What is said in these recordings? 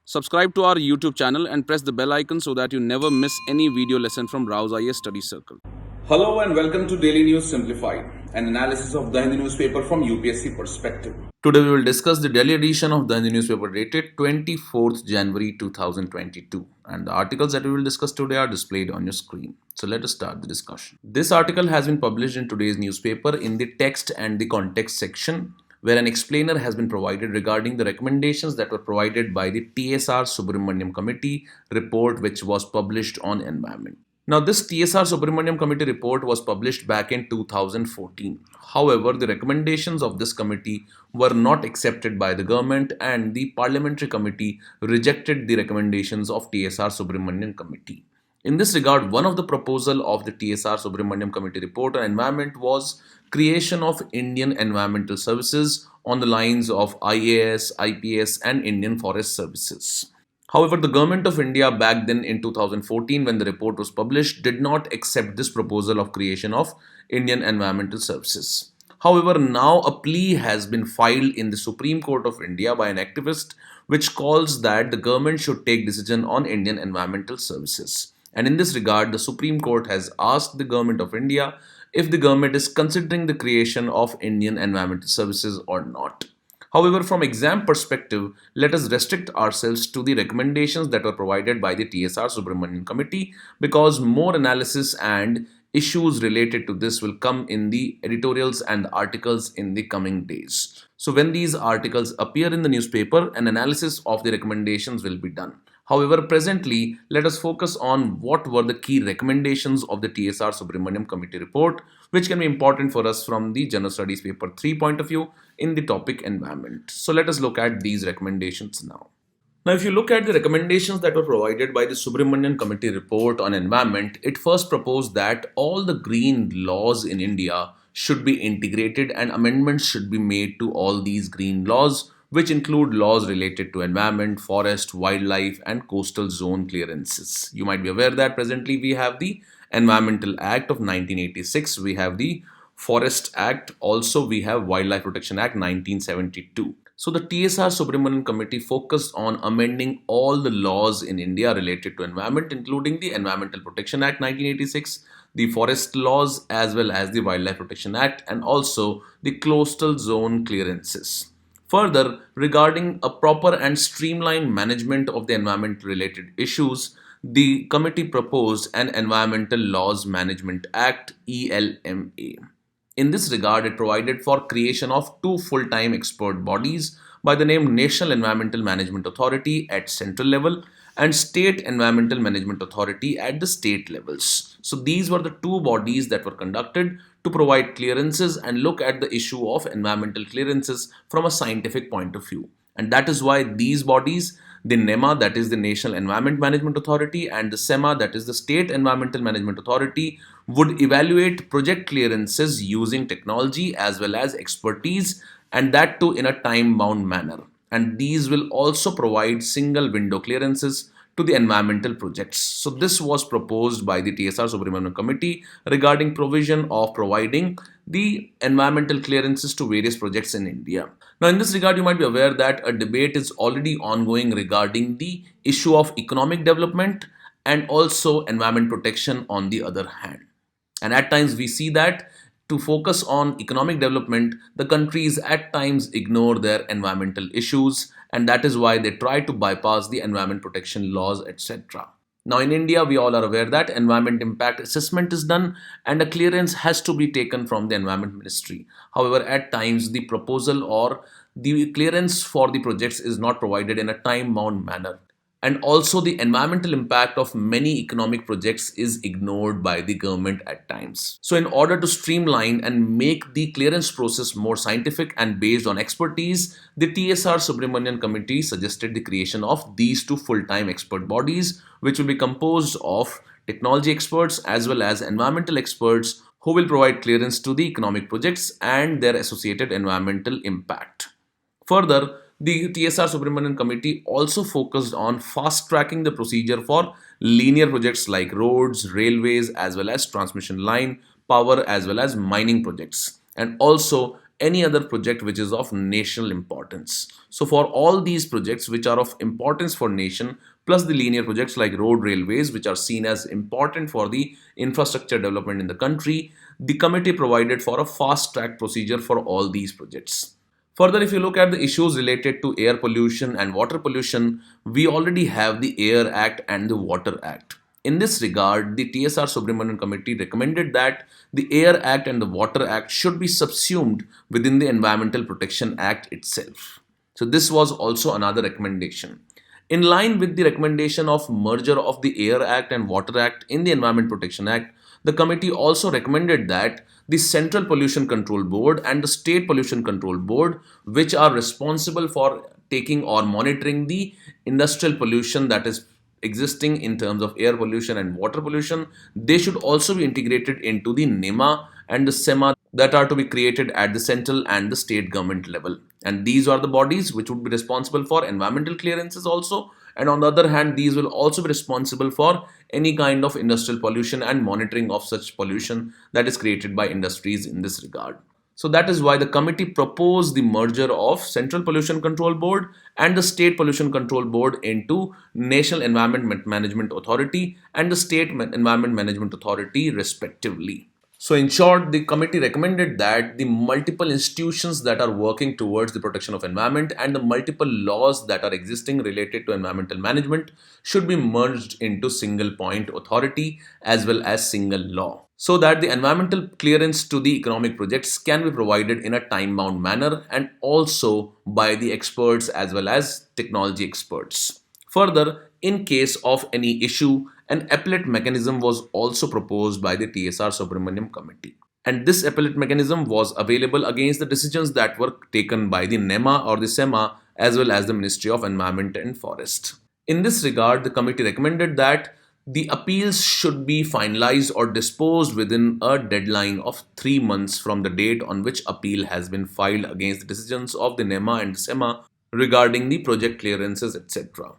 Subscribe to our YouTube channel and press the bell icon so that you never miss any video lesson from RAU'S IAS Study Circle. Hello and welcome to Daily News Simplified, an analysis of the Hindu newspaper from UPSC perspective. Today we will discuss the Delhi edition of the Hindu newspaper dated 24th January 2022, and the articles that we will discuss today are displayed on your screen. So let us start the discussion. This article has been published in today's newspaper in the text and the context section, where an explainer has been provided regarding the recommendations that were provided by the TSR Subramanian Committee report, which was published on environment. Now, this TSR Subramanian Committee report was published back in 2014. However, the recommendations of this committee were not accepted by the government, and the parliamentary committee rejected the recommendations of TSR Subramanian Committee. In this regard, one of the proposal of the TSR Subramanian Committee report on environment was creation of Indian Environmental Services on the lines of IAS, IPS and Indian Forest Services. However, the government of India back then in 2014, when the report was published, did not accept this proposal of creation of Indian Environmental Services. However, now a plea has been filed in the Supreme Court of India by an activist which calls that the government should take decision on Indian Environmental Services. And in this regard, the Supreme Court has asked the government of India if the government is considering the creation of Indian Environmental Services or not. However, from exam perspective, let us restrict ourselves to the recommendations that were provided by the TSR Subramanian Committee, because more analysis and issues related to this will come in the editorials and the articles in the coming days. So when these articles appear in the newspaper, an analysis of the recommendations will be done. However, presently, let us focus on what were the key recommendations of the TSR Subramanian Committee report, which can be important for us from the General Studies Paper 3 point of view in the topic environment. So let us look at these recommendations now. Now, if you look at the recommendations that were provided by the Subramanian Committee report on environment, it first proposed that all the green laws in India should be integrated and amendments should be made to all these green laws, which include laws related to environment, forest, wildlife and coastal zone clearances. You might be aware that presently we have the Environmental Act of 1986, we have the Forest Act, also we have Wildlife Protection Act 1972. So the TSR Subramanian Committee focused on amending all the laws in India related to environment, including the Environmental Protection Act 1986, the forest laws as well as the Wildlife Protection Act, and also the coastal zone clearances. Further, regarding a proper and streamlined management of the environment related issues, the committee proposed an Environmental Laws Management Act ELMA. In this regard, it provided for creation of two full-time expert bodies by the name National Environmental Management Authority at central level and State Environmental Management Authority at the state levels. So these were the two bodies that were conducted to provide clearances and look at the issue of environmental clearances from a scientific point of view. And that is why these bodies, the NEMA, that is the National Environment Management Authority, and the SEMA, that is the State Environmental Management Authority, would evaluate project clearances using technology as well as expertise, and that too in a time-bound manner. And these will also provide single window clearances to the environmental projects. So this was proposed by the TSR Subramanian Committee regarding provision of providing the environmental clearances to various projects in India. Now, in this regard, you might be aware that a debate is already ongoing regarding the issue of economic development and also environment protection on the other hand. And at times we see that to focus on economic development, the countries at times ignore their environmental issues, and that is why they try to bypass the environment protection laws, etc. Now in India, we all are aware that environment impact assessment is done and a clearance has to be taken from the Environment Ministry. However, at times the proposal or the clearance for the projects is not provided in a time-bound manner. And also the environmental impact of many economic projects is ignored by the government at times. So in order to streamline and make the clearance process more scientific and based on expertise, the TSR Subramanian Committee suggested the creation of these two full-time expert bodies, which will be composed of technology experts as well as environmental experts who will provide clearance to the economic projects and their associated environmental impact. Further, the TSR Subramanian Committee also focused on fast-tracking the procedure for linear projects like roads, railways, as well as transmission line, power, as well as mining projects, and also any other project which is of national importance. So for all these projects which are of importance for nation, plus the linear projects like road, railways, which are seen as important for the infrastructure development in the country, the committee provided for a fast track procedure for all these projects. Further, if you look at the issues related to air pollution and water pollution, we already have the Air Act and the Water Act. In this regard, the TSR Subramanian Committee recommended that the Air Act and the Water Act should be subsumed within the Environmental Protection Act itself. So this was also another recommendation. In line with the recommendation of merger of the Air Act and Water Act in the Environment Protection Act, the committee also recommended that the Central Pollution Control Board and the State Pollution Control Board, which are responsible for taking or monitoring the industrial pollution that is existing in terms of air pollution and water pollution, they should also be integrated into the NEMA and the SEMA that are to be created at the central and the state government level. And these are the bodies which would be responsible for environmental clearances also. And on the other hand, these will also be responsible for any kind of industrial pollution and monitoring of such pollution that is created by industries in this regard. So that is why the committee proposed the merger of Central Pollution Control Board and the State Pollution Control Board into National Environment Management Authority and the State Environment Management Authority respectively. So in short, the committee recommended that the multiple institutions that are working towards the protection of environment and the multiple laws that are existing related to environmental management should be merged into single point authority as well as single law, so that the environmental clearance to the economic projects can be provided in a time-bound manner and also by the experts as well as technology experts. Further, in case of any issue, an appellate mechanism was also proposed by the TSR Subramanian Committee. And this appellate mechanism was available against the decisions that were taken by the NEMA or the SEMA as well as the Ministry of Environment and Forest. In this regard, the committee recommended that the appeals should be finalized or disposed within a deadline of 3 months from the date on which appeal has been filed against the decisions of the NEMA and the SEMA regarding the project clearances, etc.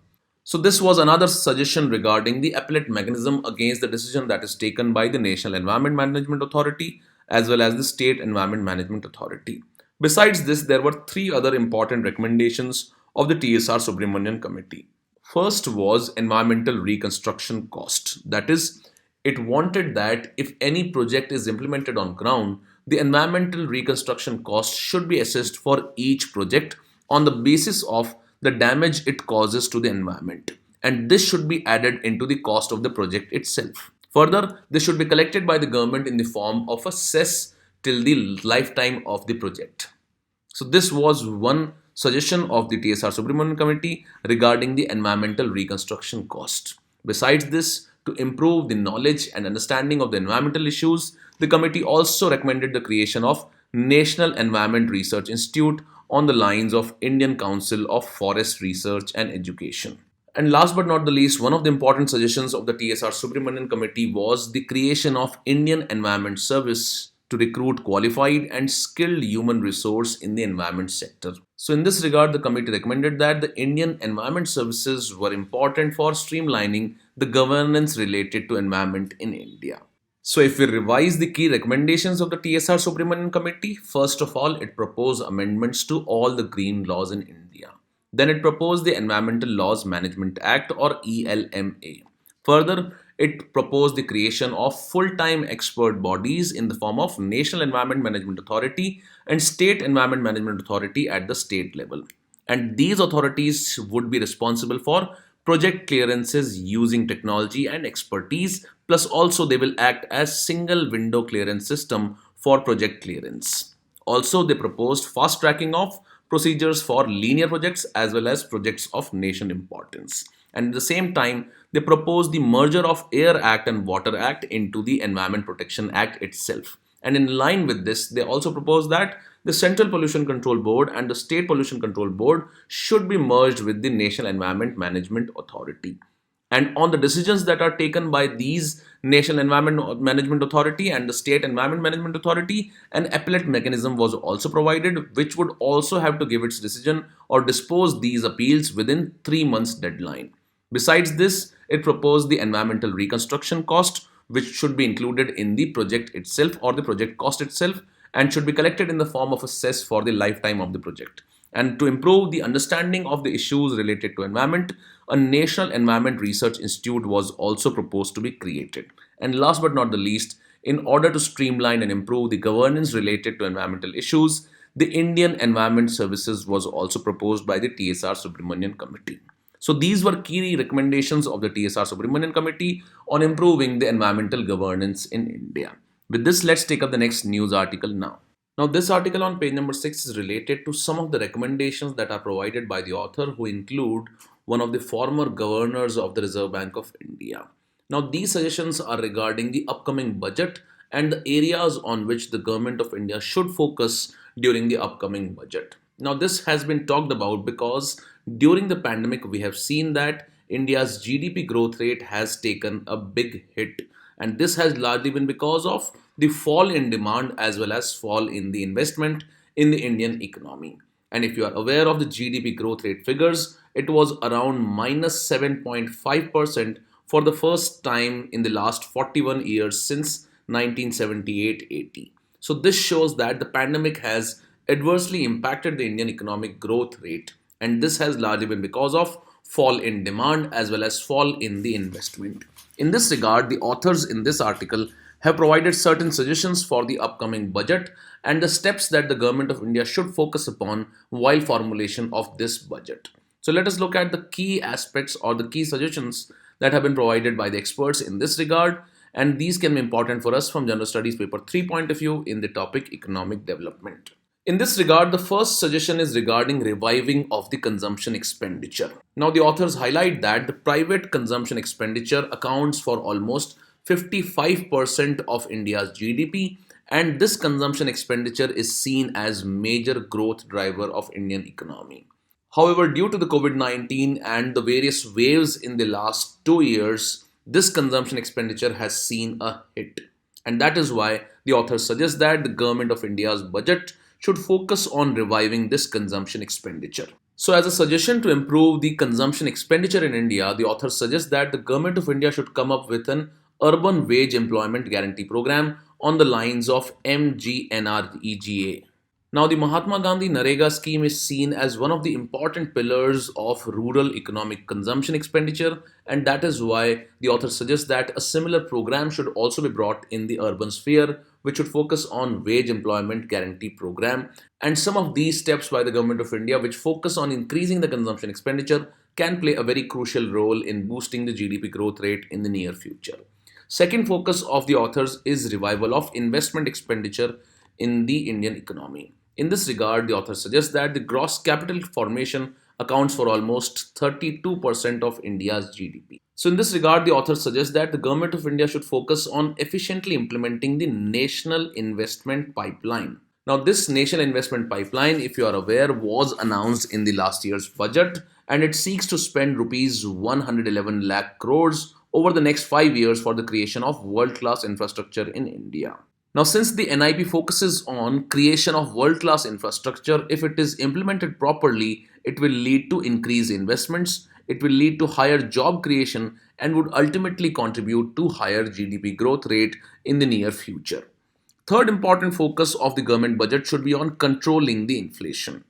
So this was another suggestion regarding the appellate mechanism against the decision that is taken by the National Environment Management Authority as well as the State Environment Management Authority. Besides this, there were 3 other important recommendations of the TSR Subramanian Committee. First was environmental reconstruction cost. That is, it wanted that if any project is implemented on ground, the environmental reconstruction cost should be assessed for each project on the basis of the damage it causes to the environment, and this should be added into the cost of the project itself. Further, this should be collected by the government in the form of a cess till the lifetime of the project. So this was one suggestion of the TSR Subramanian Committee regarding the environmental reconstruction cost. Besides this, to improve the knowledge and understanding of the environmental issues, the committee also recommended the creation of National Environment Research Institute on the lines of Indian Council of Forest Research and Education. And last but not the least, one of the important suggestions of the TSR Subramanian Committee was the creation of Indian Environment Service to recruit qualified and skilled human resource in the environment sector. So in this regard, the committee recommended that the Indian Environment Services were important for streamlining the governance related to environment in India. So if we revise the key recommendations of the TSR Subramanian Committee, first of all, it proposed amendments to all the green laws in India. Then it proposed the Environmental Laws Management Act or ELMA. Further, it proposed the creation of full-time expert bodies in the form of National Environment Management Authority and State Environment Management Authority at the state level. And these authorities would be responsible for project clearances using technology and expertise, plus also they will act as single window clearance system for project clearance. Also, they proposed fast tracking of procedures for linear projects as well as projects of nation importance. And at the same time, they proposed the merger of Air Act and Water Act into the Environment Protection Act itself. And in line with this, they also proposed that the Central Pollution Control Board and the State Pollution Control Board should be merged with the National Environment Management Authority. And on the decisions that are taken by these National Environment Management Authority and the State Environment Management Authority, an appellate mechanism was also provided, which would also have to give its decision or dispose these appeals within 3 months deadline. Besides this, it proposed the environmental reconstruction cost, which should be included in the project itself or the project cost itself, and should be collected in the form of a cess for the lifetime of the project. And to improve the understanding of the issues related to environment, a National Environment Research Institute was also proposed to be created. And last but not the least, in order to streamline and improve the governance related to environmental issues, the Indian Environment Services was also proposed by the TSR Subramanian Committee. So these were key recommendations of the TSR Subramanian Committee on improving the environmental governance in India. With this, let's take up the next news article now. Now, this article on page number 6 is related to some of the recommendations that are provided by the author, who include one of the former governors of the Reserve Bank of India. Now, these suggestions are regarding the upcoming budget and the areas on which the government of India should focus during the upcoming budget. Now, this has been talked about because during the pandemic, we have seen that India's GDP growth rate has taken a big hit, and this has largely been because of the fall in demand as well as fall in the investment in the Indian economy. And if you are aware of the GDP growth rate figures, it was around minus 7.5% for the first time in the last 41 years since 1978-80. So this shows that the pandemic has adversely impacted the Indian economic growth rate, and this has largely been because of fall in demand as well as fall in the investment. In this regard, the authors in this article have provided certain suggestions for the upcoming budget and the steps that the government of India should focus upon while formulation of this budget. So let us look at the key aspects or the key suggestions that have been provided by the experts in this regard, and these can be important for us from General Studies paper 3 point of view in the topic economic development. In this regard, the first suggestion is regarding reviving of the consumption expenditure. Now, the authors highlight that the private consumption expenditure accounts for almost 55% of India's GDP, and this consumption expenditure is seen as major growth driver of Indian economy. However, due to the COVID-19 and the various waves in the last 2 years, this consumption expenditure has seen a hit. And that is why the authors suggest that the government of India's budget should focus on reviving this consumption expenditure. So, as a suggestion to improve the consumption expenditure in India, the authors suggest that the government of India should come up with an urban wage employment guarantee program on the lines of MGNREGA. Now, the Mahatma Gandhi Narega scheme is seen as one of the important pillars of rural economic consumption expenditure, and that is why the author suggests that a similar program should also be brought in the urban sphere, which should focus on wage employment guarantee program. And some of these steps by the government of India, which focus on increasing the consumption expenditure, can play a very crucial role in boosting the GDP growth rate in the near future. Second focus of the authors is revival of investment expenditure in the Indian economy. In this regard, the author suggests that the gross capital formation accounts for almost 32% of India's GDP. So in this regard, the author suggests that the government of India should focus on efficiently implementing the National Investment Pipeline. Now, this National Investment Pipeline, if you are aware, was announced in the last year's budget, and it seeks to spend rupees 111 lakh crores over the next 5 years for the creation of world-class infrastructure in India. Now, since the NIP focuses on creation of world-class infrastructure, if it is implemented properly, it will lead to increased investments, it will lead to higher job creation, and would ultimately contribute to higher GDP growth rate in the near future. Third important focus of the government budget should be on controlling the inflation.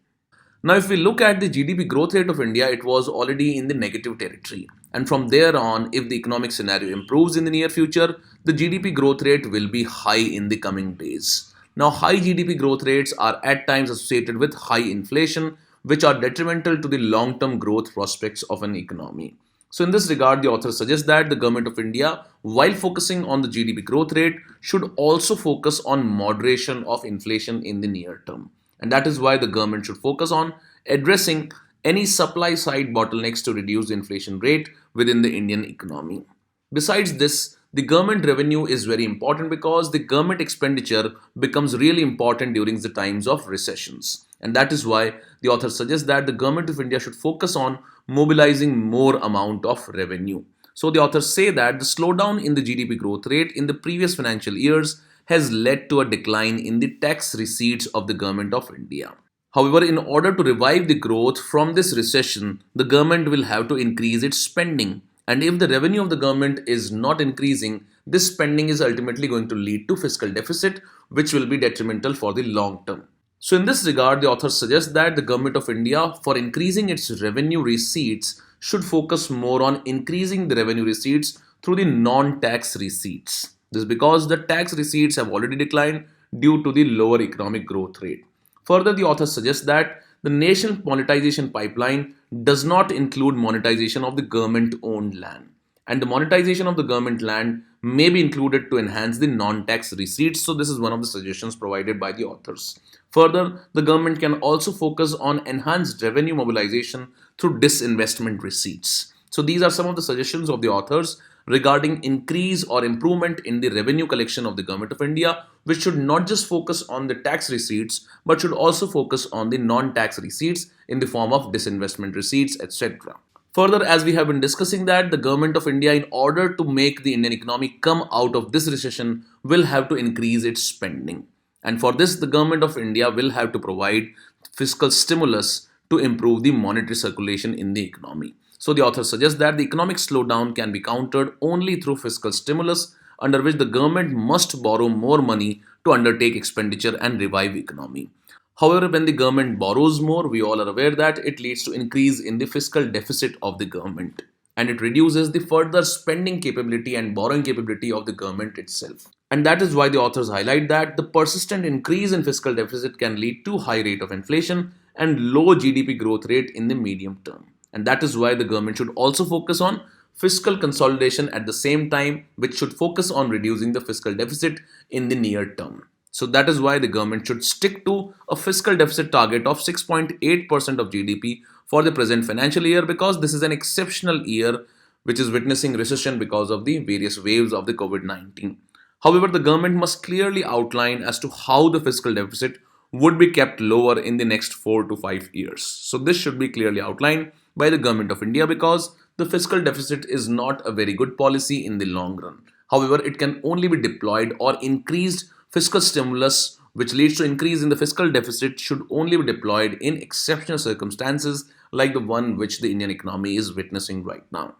Now, if we look at the GDP growth rate of India, it was already in the negative territory. And from there on, if the economic scenario improves in the near future, the GDP growth rate will be high in the coming days. Now, high GDP growth rates are at times associated with high inflation, which are detrimental to the long-term growth prospects of an economy. So in this regard, the author suggests that the government of India, while focusing on the GDP growth rate, should also focus on moderation of inflation in the near term. And that is why the government should focus on addressing any supply side bottlenecks to reduce the inflation rate within the Indian economy. Besides this, the government revenue is very important because the government expenditure becomes really important during the times of recessions. And that is why the author suggests that the government of India should focus on mobilizing more amount of revenue. So the authors say that the slowdown in the GDP growth rate in the previous financial years has led to a decline in the tax receipts of the government of India. However, in order to revive the growth from this recession, the government will have to increase its spending. And if the revenue of the government is not increasing, this spending is ultimately going to lead to fiscal deficit, which will be detrimental for the long term. So, in this regard, the author suggests that the government of India, for increasing its revenue receipts, should focus more on increasing the revenue receipts through the non tax receipts. This is because the tax receipts have already declined due to the lower economic growth rate. Further, the author suggests that the national monetization pipeline does not include monetization of the government owned land, and the monetization of the government land may be included to enhance the non-tax receipts. So this is one of the suggestions provided by the authors. Further, the government can also focus on enhanced revenue mobilization through disinvestment receipts. So these are some of the suggestions of the authors regarding increase or improvement in the revenue collection of the government of India, which should not just focus on the tax receipts but should also focus on the non-tax receipts in the form of disinvestment receipts, etc. Further, as we have been discussing that the government of India, in order to make the Indian economy come out of this recession, will have to increase its spending. And for this, the government of India will have to provide fiscal stimulus to improve the monetary circulation in the economy. So the author suggests that the economic slowdown can be countered only through fiscal stimulus, under which the government must borrow more money to undertake expenditure and revive economy. However, when the government borrows more, we all are aware that it leads to increase in the fiscal deficit of the government, and it reduces the further spending capability and borrowing capability of the government itself. And that is why the authors highlight that the persistent increase in fiscal deficit can lead to high rate of inflation and low GDP growth rate in the medium term. And that is why the government should also focus on fiscal consolidation at the same time, which should focus on reducing the fiscal deficit in the near term. So that is why the government should stick to a fiscal deficit target of 6.8% of GDP for the present financial year, because this is an exceptional year which is witnessing recession because of the various waves of the COVID-19. However, the government must clearly outline as to how the fiscal deficit would be kept lower in the next 4 to 5 years. So this should be clearly outlined by the government of India, because the fiscal deficit is not a very good policy in the long run. However, it can only be deployed, or increased fiscal stimulus which leads to increase in the fiscal deficit should only be deployed in exceptional circumstances like the one which the Indian economy is witnessing right now.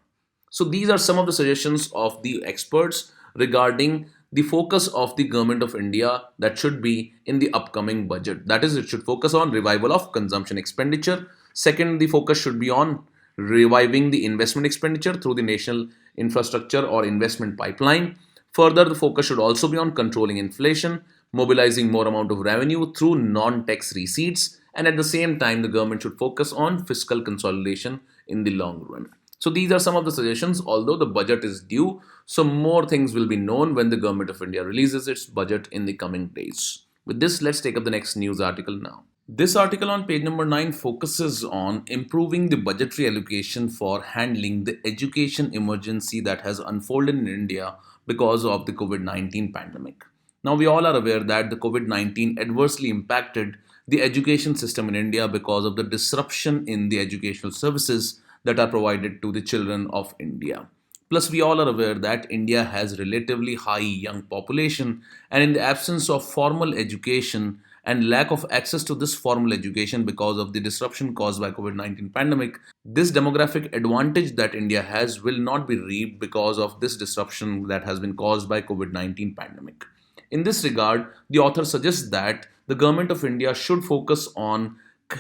So these are some of the suggestions of the experts regarding the focus of the government of India that should be in the upcoming budget. That is, it should focus on revival of consumption expenditure. Second, the focus should be on reviving the investment expenditure through the national infrastructure or investment pipeline. Further, the focus should also be on controlling inflation, mobilizing more amount of revenue through non-tax receipts, and at the same time, the government should focus on fiscal consolidation in the long run. So these are some of the suggestions, although the budget is due, so more things will be known when the government of India releases its budget in the coming days. With this, let's take up the next news article now. This article on page number 9 focuses on improving the budgetary allocation for handling the education emergency that has unfolded in India because of the COVID-19 pandemic. Now, we all are aware that the COVID-19 adversely impacted the education system in India because of the disruption in the educational services that are provided to the children of India. Plus, we all are aware that India has relatively high young population, and in the absence of formal education and lack of access to this formal education because of the disruption caused by COVID-19 pandemic, this demographic advantage that India has will not be reaped because of this disruption that has been caused by COVID-19 pandemic. In this regard, the author suggests that the government of India should focus on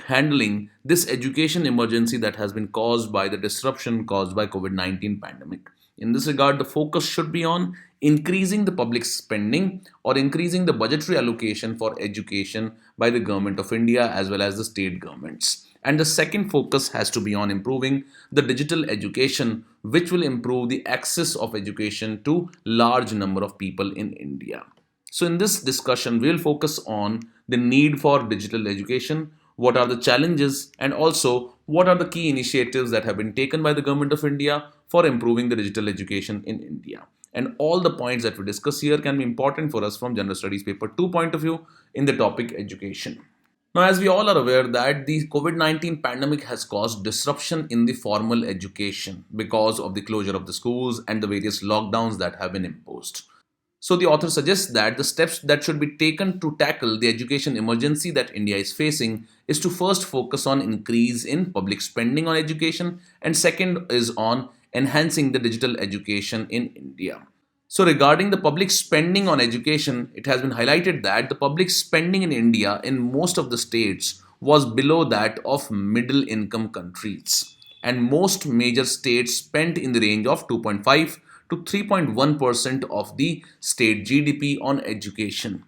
handling this education emergency that has been caused by the disruption caused by COVID-19 pandemic. In this regard, the focus should be on increasing the public spending or increasing the budgetary allocation for education by the government of India as well as the state governments. And the second focus has to be on improving the digital education, which will improve the access of education to large number of people in India. So in this discussion, we'll focus on the need for digital education, what are the challenges, and also what are the key initiatives that have been taken by the government of India for improving the digital education in India. And all the points that we discuss here can be important for us from General Studies Paper 2 point of view in the topic education. Now, as we all are aware that the COVID-19 pandemic has caused disruption in the formal education because of the closure of the schools and the various lockdowns that have been imposed. So the author suggests that the steps that should be taken to tackle the education emergency that India is facing is to first focus on increase in public spending on education, and second is on enhancing the digital education in India. So, regarding the public spending on education, it has been highlighted that the public spending in India in most of the states was below that of middle income countries. And most major states spent in the range of 2.5 to 3.1% of the state GDP on education.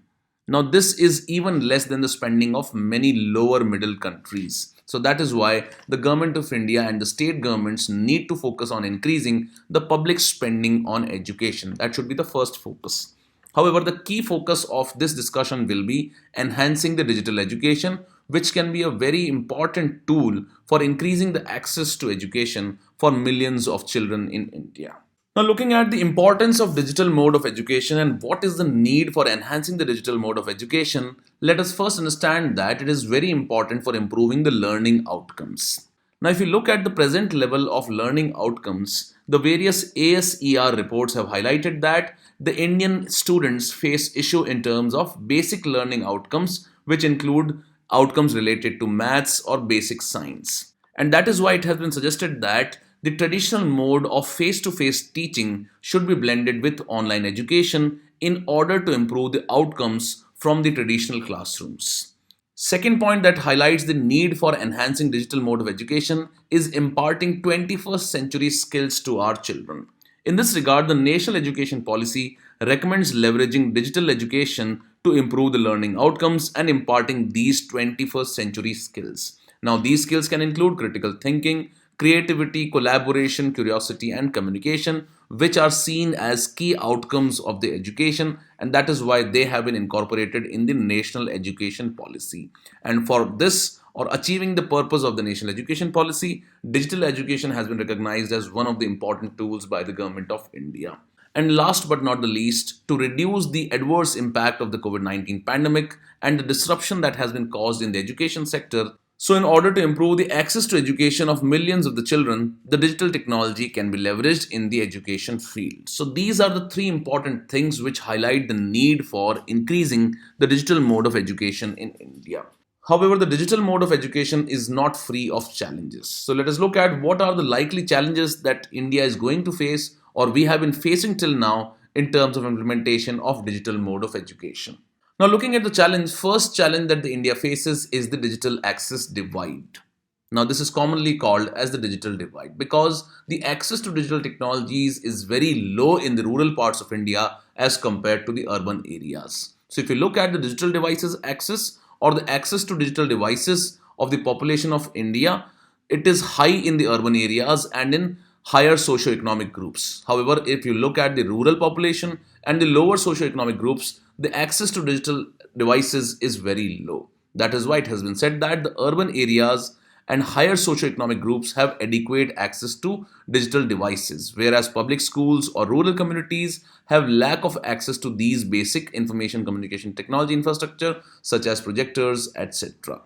Now, this is even less than the spending of many lower middle countries. So, that is why the government of India and the state governments need to focus on increasing the public spending on education. That should be the first focus. However, the key focus of this discussion will be enhancing the digital education, which can be a very important tool for increasing the access to education for millions of children in India. Now, looking at the importance of digital mode of education and what is the need for enhancing the digital mode of education, let us first understand that it is very important for improving the learning outcomes. Now, if you look at the present level of learning outcomes, the various ASER reports have highlighted that the Indian students face issue in terms of basic learning outcomes, which include outcomes related to maths or basic science. And that is why it has been suggested that the traditional mode of face to face teaching should be blended with online education in order to improve the outcomes from the traditional classrooms. Second point that highlights the need for enhancing digital mode of education is imparting 21st century skills to our children. In this regard, the National Education Policy recommends leveraging digital education to improve the learning outcomes and imparting these 21st century skills. Now, these skills can include critical thinking, creativity, collaboration, curiosity, and communication, which are seen as key outcomes of the education, and that is why they have been incorporated in the National Education Policy. And for this, or achieving the purpose of the National Education Policy, digital education has been recognized as one of the important tools by the Government of India. And last but not the least, to reduce the adverse impact of the COVID-19 pandemic and the disruption that has been caused in the education sector, so in order to improve the access to education of millions of the children, the digital technology can be leveraged in the education field. So these are the three important things which highlight the need for increasing the digital mode of education in India. However, the digital mode of education is not free of challenges. So let us look at what are the likely challenges that India is going to face or we have been facing till now in terms of implementation of digital mode of education. Now, looking at the challenge, first challenge that the India faces is the digital access divide. Now, this is commonly called as the digital divide because the access to digital technologies is very low in the rural parts of India as compared to the urban areas. So, if you look at the digital devices access or the access to digital devices of the population of India, it is high in the urban areas and in higher socioeconomic groups. However, if you look at the rural population and the lower socioeconomic groups, the access to digital devices is very low. That is why it has been said that the urban areas and higher socioeconomic groups have adequate access to digital devices, whereas public schools or rural communities have lack of access to these basic information communication technology infrastructure such as projectors, etc.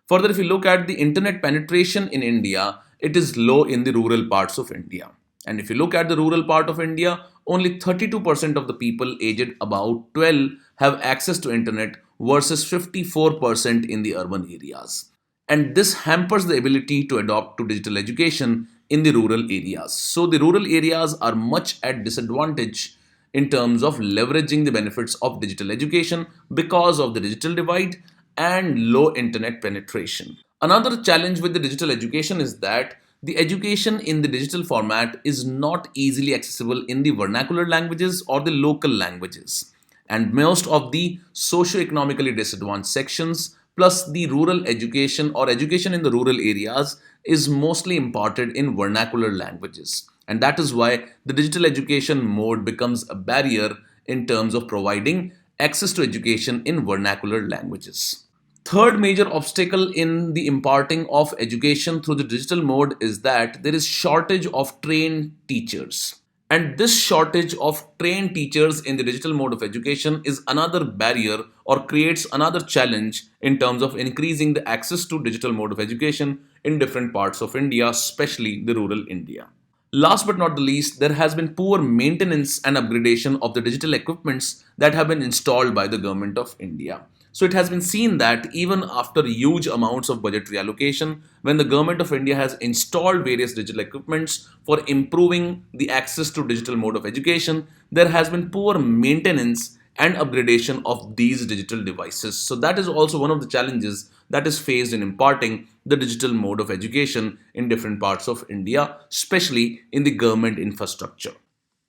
Further, if you look at the internet penetration in India, it is low in the rural parts of India. And if you look at the rural part of India, only 32% of the people aged about 12 have access to internet versus 54% in the urban areas. And this hampers the ability to adopt to digital education in the rural areas. So the rural areas are much at disadvantage in terms of leveraging the benefits of digital education because of the digital divide and low internet penetration. Another challenge with the digital education is that the education in the digital format is not easily accessible in the vernacular languages or the local languages. And most of the socio-economically disadvantaged sections plus the rural education or education in the rural areas is mostly imparted in vernacular languages. And that is why the digital education mode becomes a barrier in terms of providing access to education in vernacular languages. Third major obstacle in the imparting of education through the digital mode is that there is shortage of trained teachers. And this shortage of trained teachers in the digital mode of education is another barrier or creates another challenge in terms of increasing the access to digital mode of education in different parts of India, especially the rural India. Last but not the least, there has been poor maintenance and upgradation of the digital equipments that have been installed by the government of India. So it has been seen that even after huge amounts of budgetary allocation, when the government of India has installed various digital equipments for improving the access to digital mode of education, there has been poor maintenance and upgradation of these digital devices. So that is also one of the challenges that is faced in imparting the digital mode of education in different parts of India, especially in the government infrastructure.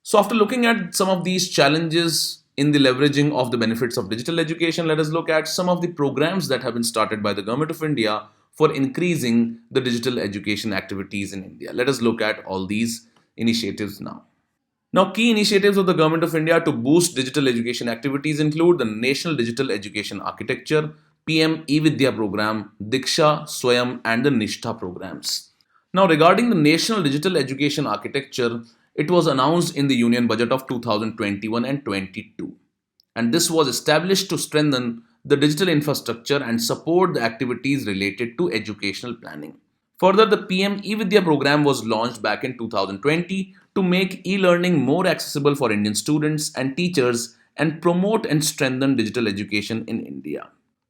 So, after looking at some of these challenges in the leveraging of the benefits of digital education, let us look at some of the programs that have been started by the Government of India for increasing the digital education activities in India. Let us look at all these initiatives now. Now, key initiatives of the Government of India to boost digital education activities include the National Digital Education Architecture, PM eVidya program, Diksha, Swayam, and the Nishtha programs. Now, regarding the National Digital Education Architecture, it was announced in the Union Budget of 2021 and 22, and this was established to strengthen the digital infrastructure and support the activities related to educational planning. Further, the PM eVidya program was launched back in 2020 to make e-learning more accessible for Indian students and teachers and promote and strengthen digital education in India.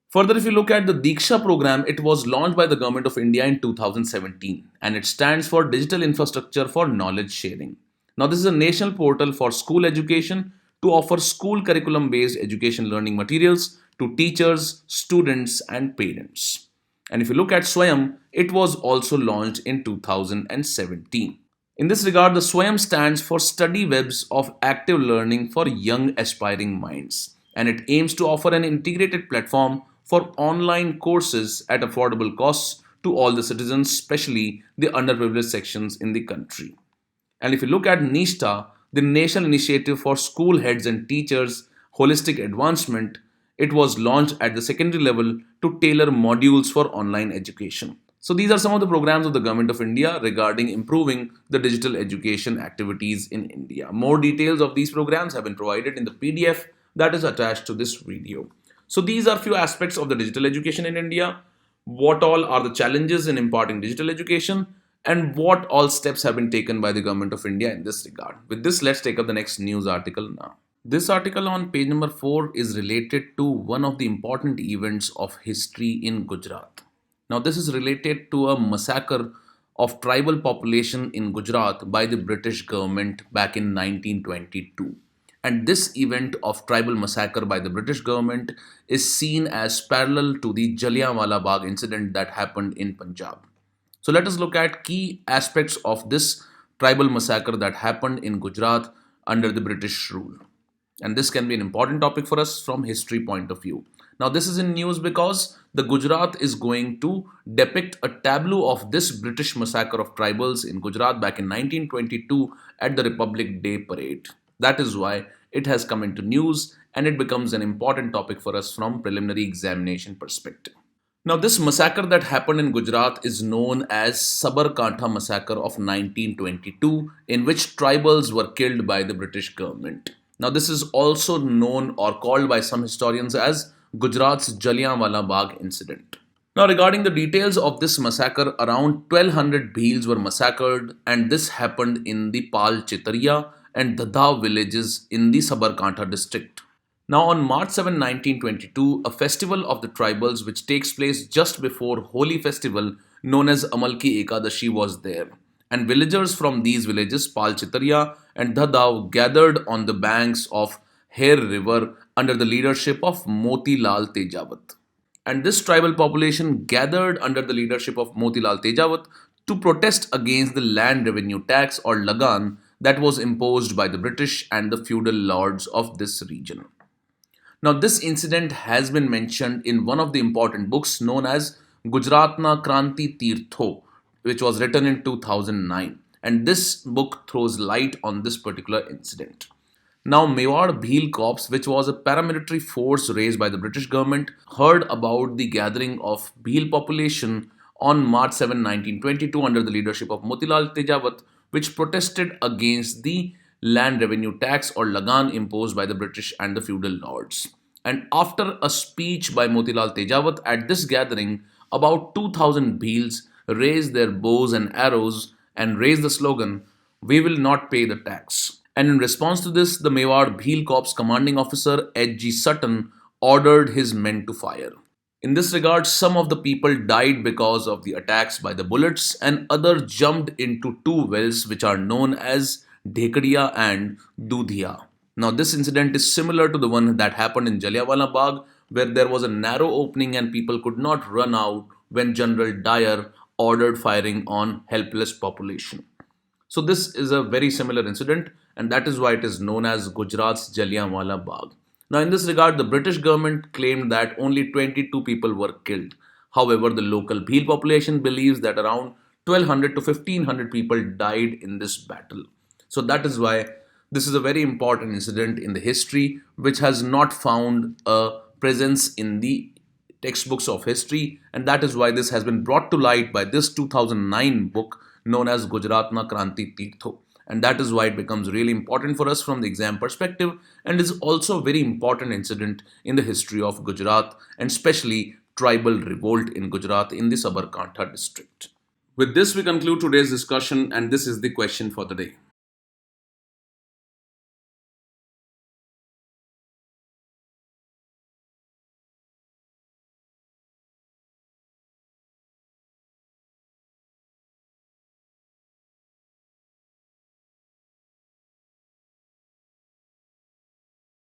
Further, if you look at the Diksha program, it was launched by the Government of India in 2017 and it stands for Digital Infrastructure for Knowledge Sharing. Now, this is a national portal for school education to offer school curriculum based education learning materials to teachers, students, and parents. And if you look at Swayam, it was also launched in 2017. In this regard, the Swayam stands for Study Webs of Active Learning for Young Aspiring Minds, and it aims to offer an integrated platform for online courses at affordable costs to all the citizens, especially the underprivileged sections in the country. And if you look at Nishtha, the National Initiative for School Heads and Teachers Holistic Advancement, it was launched at the secondary level to tailor modules for online education. So these are some of the programs of the Government of India regarding improving the digital education activities in India. More details of these programs have been provided in the PDF that is attached to this video. So these are few aspects of the digital education in India. What all are the challenges in imparting digital education, and what all steps have been taken by the Government of India in this regard. With this, let's take up the next news article now. This article on page number 4 is related to one of the important events of history in Gujarat. Now, this is related to a massacre of tribal population in Gujarat by the British government back in 1922. And this event of tribal massacre by the British government is seen as parallel to the Jallianwala Bagh incident that happened in Punjab. So let us look at key aspects of this tribal massacre that happened in Gujarat under the British rule. And this can be an important topic for us from history point of view. Now this is in news because the Gujarat is going to depict a tableau of this British massacre of tribals in Gujarat back in 1922 at the Republic Day parade. That is why it has come into news and it becomes an important topic for us from preliminary examination perspective. Now, this massacre that happened in Gujarat is known as Sabarkantha massacre of 1922, in which tribals were killed by the British government. Now, this is also known or called by some historians as Gujarat's Jallianwala Bagh incident. Now, regarding the details of this massacre, around 1200 Bhils were massacred, and this happened in the Pal Chitariya and Dadhav villages in the Sabarkantha district. Now, on March 7, 1922, a festival of the tribals which takes place just before Holi festival known as Amalki Ekadashi was there. And villagers from these villages, Pal Chitariya and Dhadav, gathered on the banks of Hair River under the leadership of Motilal Tejawat. And this tribal population gathered under the leadership of Motilal Tejawat to protest against the land revenue tax or Lagan that was imposed by the British and the feudal lords of this region. Now, this incident has been mentioned in one of the important books known as Gujaratna Kranti Tirtho, which was written in 2009. And this book throws light on this particular incident. Now, Mewar Bhil Corps, which was a paramilitary force raised by the British government, heard about the gathering of Bhil population on March 7, 1922 under the leadership of Motilal Tejawat, which protested against the land revenue tax or Lagan imposed by the British and the feudal lords. And after a speech by Motilal Tejawat at this gathering, about 2000 Bhils raised their bows and arrows and raised the slogan, "We will not pay the tax." And in response to this, the Mewar Bhil Corps commanding officer H.G. Sutton ordered his men to fire. In this regard, some of the people died because of the attacks by the bullets, and others jumped into two wells which are known as Dhekadiya and Dudhiya. Now, this incident is similar to the one that happened in Jallianwala Bagh, where there was a narrow opening and people could not run out when General Dyer ordered firing on helpless population. So this is a very similar incident, and that is why it is known as Gujarat's Jallianwala Bagh. Now, in this regard, the British government claimed that only 22 people were killed. However, the local Bhil population believes that around 1200 to 1500 people died in this battle. So that is why this is a very important incident in the history which has not found a presence in the textbooks of history, and that is why this has been brought to light by this 2009 book known as Gujaratna Kranti Tirtho. And that is why it becomes really important for us from the exam perspective, and is also a very important incident in the history of Gujarat, and especially tribal revolt in Gujarat in the Sabarkantha district. With this, we conclude today's discussion, and this is the question for the day.